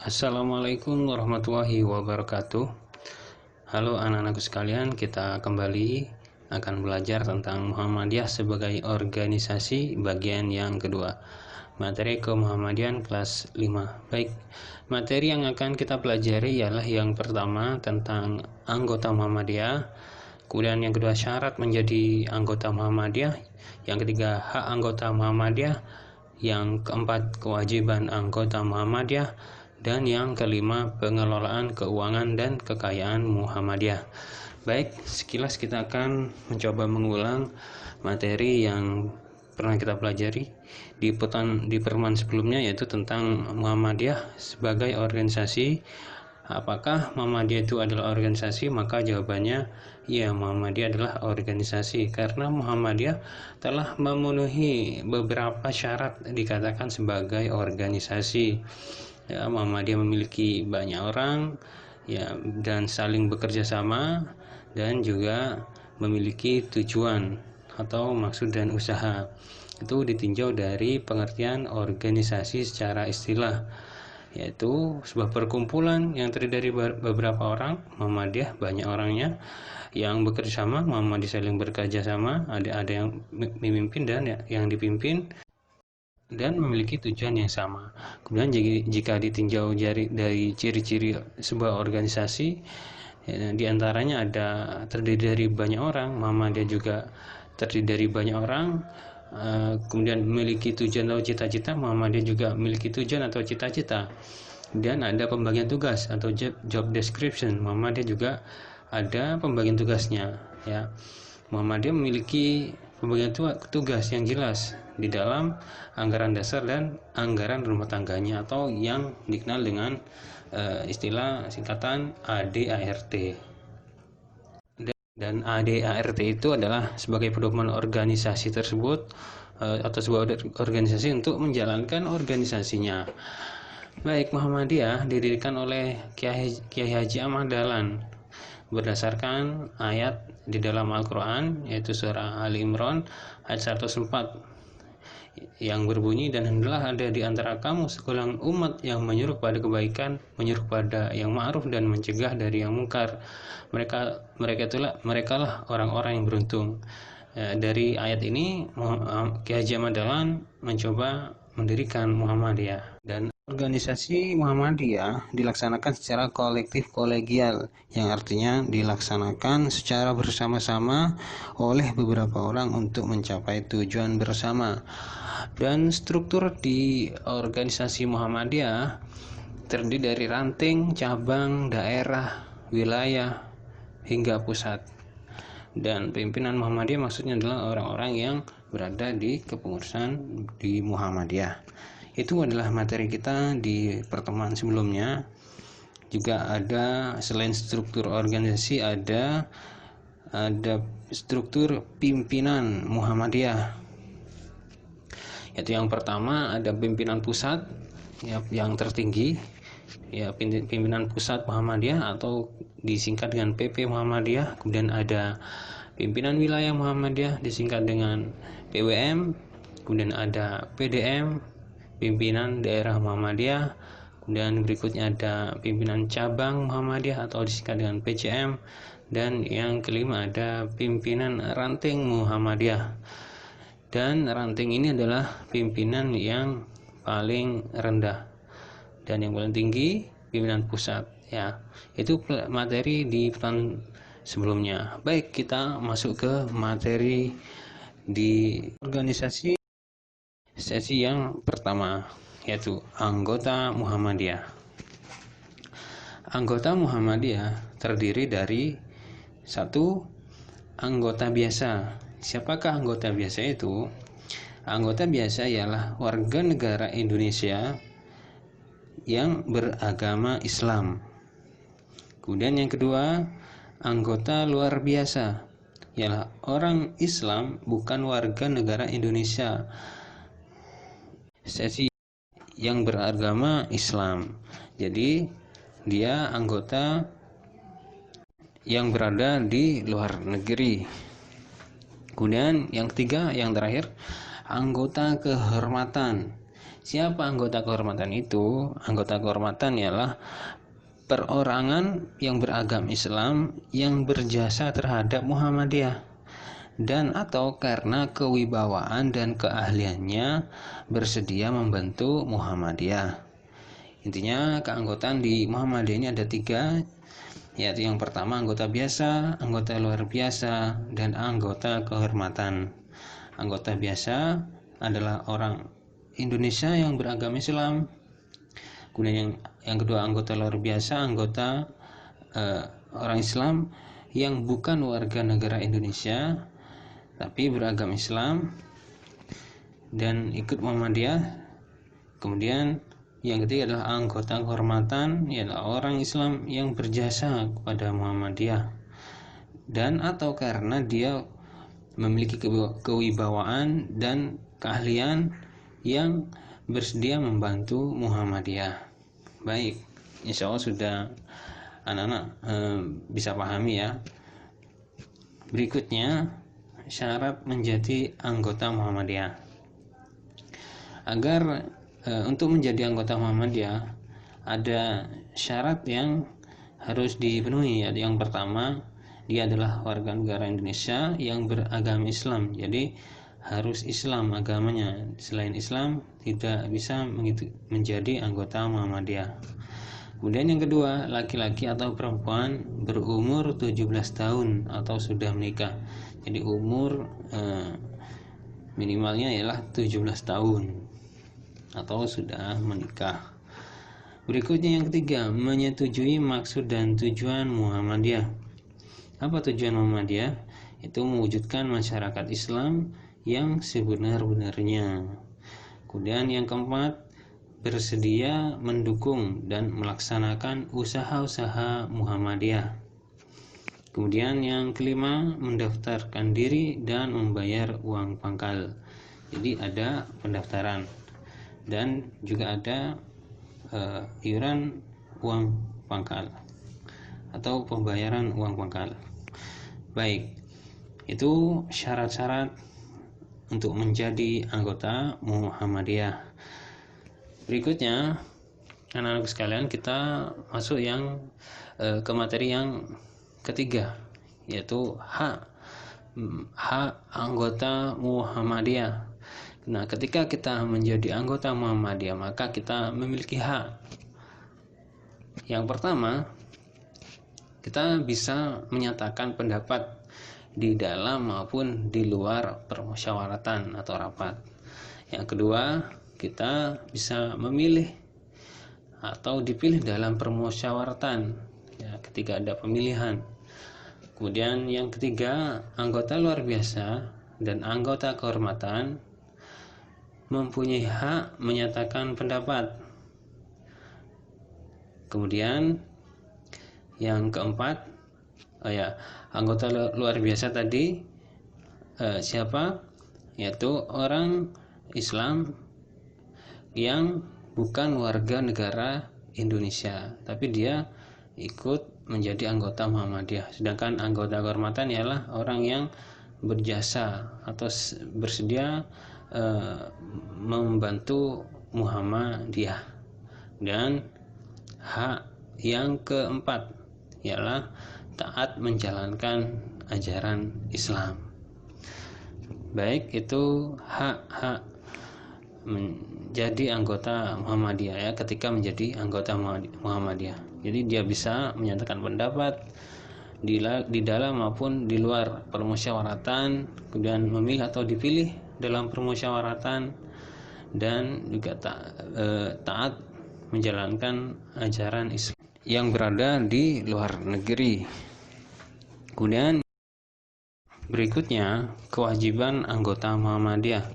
Assalamualaikum warahmatullahi wabarakatuh. Halo anak-anakku sekalian, kita kembali akan belajar tentang Muhammadiyah sebagai organisasi bagian yang kedua. Materi kemuhammadian kelas 5. Baik, materi yang akan kita pelajari ialah yang pertama tentang anggota Muhammadiyah, kemudian yang kedua syarat menjadi anggota Muhammadiyah, yang ketiga hak anggota Muhammadiyah, yang keempat kewajiban anggota Muhammadiyah, dan yang kelima pengelolaan keuangan dan kekayaan Muhammadiyah. Baik, sekilas kita akan mencoba mengulang materi yang pernah kita pelajari di pertemuan sebelumnya, yaitu tentang Muhammadiyah sebagai organisasi. Apakah Muhammadiyah itu adalah organisasi? Maka jawabannya ya, Muhammadiyah adalah organisasi karena Muhammadiyah telah memenuhi beberapa syarat dikatakan sebagai organisasi. Ya, Muhammadiyah memiliki banyak orang ya, dan saling bekerja sama, dan juga memiliki tujuan atau maksud dan usaha. Itu ditinjau dari pengertian organisasi secara istilah, yaitu sebuah perkumpulan yang terdiri dari beberapa orang. Muhammadiyah banyak orangnya yang bekerja sama, Muhammadiyah saling bekerja sama, ada yang memimpin dan yang dipimpin, dan memiliki tujuan yang sama. Kemudian jika ditinjau dari ciri-ciri sebuah organisasi, diantaranya ada terdiri dari banyak orang. Muhammadiyah juga terdiri dari banyak orang, kemudian memiliki tujuan atau cita-cita. Muhammadiyah juga memiliki tujuan atau cita-cita, dan ada pembagian tugas atau job description. Muhammadiyah juga ada pembagian tugasnya ya. Muhammadiyah memiliki pembagian tugas yang jelas di dalam anggaran dasar dan anggaran rumah tangganya, atau yang dikenal dengan istilah singkatan ADART. Dan ADART itu adalah sebagai pedoman organisasi tersebut, atau sebuah organisasi untuk menjalankan organisasinya. Baik, Muhammadiyah didirikan oleh Kiai Haji Ahmad Dahlan berdasarkan ayat di dalam Al-Quran, yaitu surah Ali Imran ayat 104, yang berbunyi, dan hendaklah ada di antara kamu segolongan umat yang menyuruh pada kebaikan, menyuruh pada yang ma'ruf, dan mencegah dari yang mungkar. Mereka lah orang-orang yang beruntung. Dari ayat ini Kiai Haji Ahmad Dahlan mencoba mendirikan Muhammadiyah, dan organisasi Muhammadiyah dilaksanakan secara kolektif kolegial, yang artinya dilaksanakan secara bersama-sama oleh beberapa orang untuk mencapai tujuan bersama. Dan struktur di organisasi Muhammadiyah terdiri dari ranting, cabang, daerah, wilayah, hingga pusat. Dan pimpinan Muhammadiyah maksudnya adalah orang-orang yang berada di kepengurusan di Muhammadiyah. Itu adalah materi kita di pertemuan sebelumnya. Juga ada, selain struktur organisasi, ada struktur pimpinan Muhammadiyah, yaitu yang pertama ada pimpinan pusat ya, yang tertinggi ya, pimpinan pusat Muhammadiyah atau disingkat dengan PP Muhammadiyah. Kemudian ada pimpinan wilayah Muhammadiyah disingkat dengan PWM. Kemudian ada PDM, pimpinan daerah Muhammadiyah. Kemudian berikutnya ada pimpinan cabang Muhammadiyah atau disingkat dengan PCM. Dan yang kelima ada pimpinan ranting Muhammadiyah. Dan ranting ini adalah pimpinan yang paling rendah, dan yang paling tinggi pimpinan pusat ya. Itu materi di pertemuan sebelumnya. Baik, kita masuk ke materi di organisasi sesi yang pertama, yaitu anggota Muhammadiyah. Anggota Muhammadiyah terdiri dari 1. Anggota biasa. Siapakah anggota biasa itu? Anggota biasa ialah warga negara Indonesia yang beragama Islam. Kemudian yang kedua, anggota luar biasa ialah orang Islam bukan warga negara Indonesia, sesi yang beragama Islam. Jadi dia anggota yang berada di luar negeri. Kemudian yang ketiga, yang terakhir, anggota kehormatan. Siapa anggota kehormatan itu? Anggota kehormatan ialah perorangan yang beragam Islam yang berjasa terhadap Muhammadiyah dan atau karena kewibawaan dan keahliannya bersedia membantu Muhammadiyah. Intinya keanggotaan di Muhammadiyah ini ada 3, yaitu yang pertama anggota biasa, anggota luar biasa, dan anggota kehormatan. Anggota biasa adalah orang Indonesia yang beragama Islam. Kemudian yang kedua anggota luar biasa, anggota orang Islam yang bukan warga negara Indonesia tapi beragama Islam dan ikut Muhammadiyah. Kemudian yang ketiga adalah anggota kehormatan, yaitu orang Islam yang berjasa kepada Muhammadiyah dan atau karena dia memiliki kewibawaan dan keahlian yang bersedia membantu Muhammadiyah. Baik, insya Allah sudah anak-anak bisa pahami ya. Berikutnya syarat menjadi anggota Muhammadiyah. Agar untuk menjadi anggota Muhammadiyah ada syarat yang harus dipenuhi, yaitu yang pertama dia adalah warga negara Indonesia yang beragama Islam. Jadi harus Islam agamanya, selain Islam tidak bisa menjadi anggota Muhammadiyah. Kemudian yang kedua, laki-laki atau perempuan berumur 17 tahun atau sudah menikah. Jadi umur minimalnya ialah 17 tahun atau sudah menikah. Berikutnya yang ketiga, menyetujui maksud dan tujuan Muhammadiyah. Apa tujuan Muhammadiyah? Itu mewujudkan masyarakat Islam yang sebenar-benarnya. Kemudian yang keempat, bersedia mendukung dan melaksanakan usaha-usaha Muhammadiyah. Kemudian yang kelima, mendaftarkan diri dan membayar uang pangkal. Jadi ada pendaftaran dan juga ada iuran uang pangkal atau pembayaran uang pangkal. Baik, itu syarat-syarat untuk menjadi anggota Muhammadiyah. Berikutnya, anak-anak sekalian, kita masuk ke materi yang ketiga, yaitu hak anggota Muhammadiyah. Nah, ketika kita menjadi anggota Muhammadiyah, maka kita memiliki hak. Yang pertama, kita bisa menyatakan pendapat di dalam maupun di luar permusyawaratan atau rapat. Yang kedua, kita bisa memilih atau dipilih dalam permusyawaratan ya, ketika ada pemilihan. Kemudian yang ketiga, anggota luar biasa dan anggota kehormatan mempunyai hak menyatakan pendapat. Kemudian yang keempat, anggota luar biasa tadi siapa? Yaitu orang Islam yang bukan warga negara Indonesia, tapi dia ikut menjadi anggota Muhammadiyah. Sedangkan anggota kehormatan ialah orang yang berjasa atau bersedia membantu Muhammadiyah. Dan hak yang keempat ialah taat menjalankan ajaran Islam. Baik, itu hak-hak menjadi anggota Muhammadiyah ya, ketika menjadi anggota Muhammadiyah. Jadi dia bisa menyatakan pendapat di dalam maupun di luar permusyawaratan, kemudian memilih atau dipilih dalam permusyawaratan, dan juga taat menjalankan ajaran Islam yang berada di luar negeri. Kemudian berikutnya, kewajiban anggota Muhammadiyah.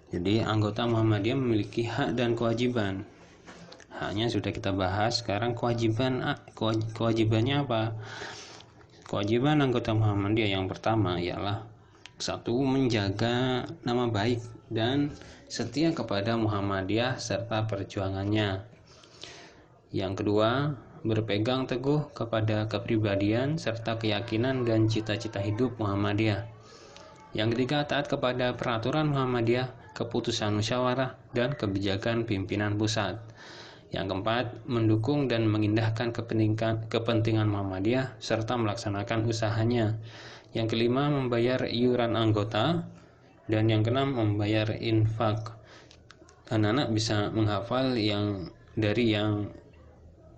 Jadi anggota Muhammadiyah memiliki hak dan kewajiban. Haknya sudah kita bahas, sekarang kewajibannya apa? Kewajiban anggota Muhammadiyah yang pertama ialah 1. Menjaga nama baik dan setia kepada Muhammadiyah serta perjuangannya. Yang kedua, berpegang teguh kepada kepribadian serta keyakinan dan cita-cita hidup Muhammadiyah. Yang ketiga, taat kepada peraturan Muhammadiyah keputusan musyawarah dan kebijakan pimpinan pusat. Yang keempat, mendukung dan mengindahkan kepentingan Muhammadiyah serta melaksanakan usahanya. Yang kelima, membayar iuran anggota. Dan yang keenam, membayar infak. Anak-anak bisa menghafal yang dari yang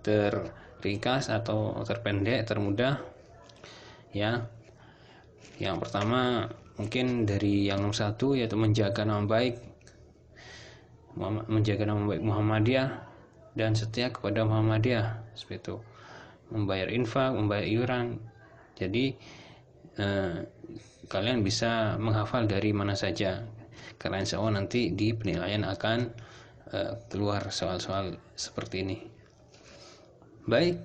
terringkas atau terpendek, termudah ya. Yang pertama mungkin dari yang nomor 1, yaitu menjaga nama baik Muhammadiyah dan setia kepada Muhammadiyah, seperti itu. Membayar infak, membayar iuran. Jadi kalian bisa menghafal dari mana saja, karena insya Allah nanti di penilaian akan keluar soal-soal seperti ini. Baik,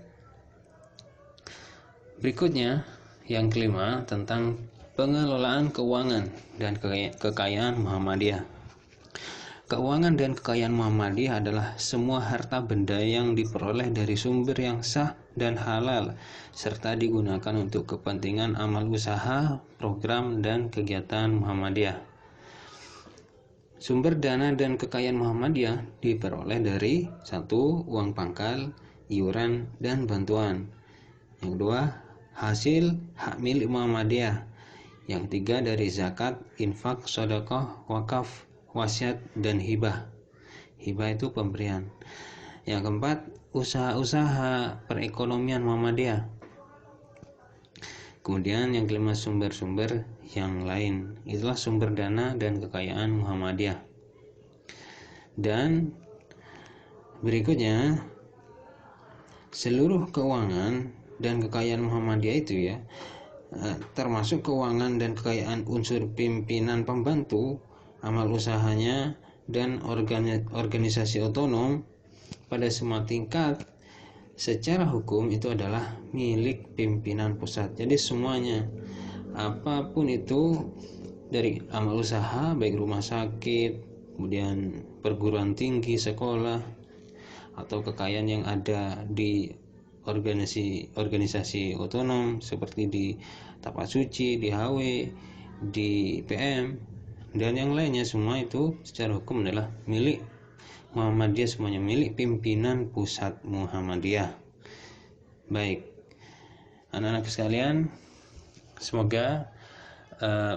berikutnya yang kelima tentang pengelolaan keuangan dan kekayaan Muhammadiyah. Keuangan dan kekayaan Muhammadiyah adalah semua harta benda yang diperoleh dari sumber yang sah dan halal, serta digunakan untuk kepentingan amal usaha, program, dan kegiatan Muhammadiyah. Sumber dana dan kekayaan Muhammadiyah diperoleh dari 1. Uang pangkal, iuran, dan bantuan. Yang kedua, hasil hak milik Muhammadiyah. Yang ketiga, dari zakat, infak, sedekah, wakaf, wasiat, dan hibah. Hibah itu pemberian. Yang keempat, usaha-usaha perekonomian Muhammadiyah. Kemudian yang kelima, sumber-sumber yang lain. Itulah sumber dana dan kekayaan Muhammadiyah. Dan berikutnya, seluruh keuangan dan kekayaan Muhammadiyah itu ya, termasuk keuangan dan kekayaan unsur pimpinan pembantu, amal usahanya, dan organisasi otonom pada semua tingkat secara hukum itu adalah milik pimpinan pusat. Jadi semuanya, apapun itu, dari amal usaha baik rumah sakit, kemudian perguruan tinggi, sekolah, atau kekayaan yang ada di organisasi otonom seperti di Tapak Suci, di HW, di PM, dan yang lainnya, semua itu secara hukum adalah milik Muhammadiyah, semuanya milik pimpinan pusat Muhammadiyah. Baik, anak-anak sekalian, semoga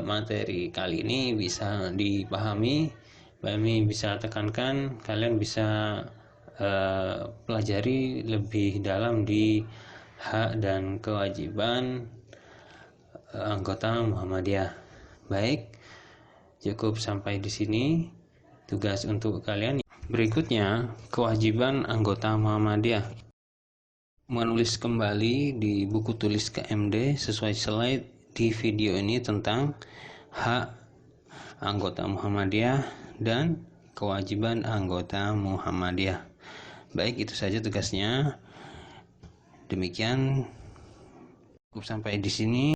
materi kali ini bisa dipahami. Kami bisa tekankan, kalian bisa pelajari lebih dalam di hak dan kewajiban anggota Muhammadiyah. Baik, cukup sampai di sini tugas untuk kalian. Berikutnya, kewajiban anggota Muhammadiyah. Menulis kembali di buku tulis KMD sesuai slide di video ini tentang hak anggota Muhammadiyah dan kewajiban anggota Muhammadiyah. Baik, itu saja tugasnya. Demikian, cukup sampai di sini.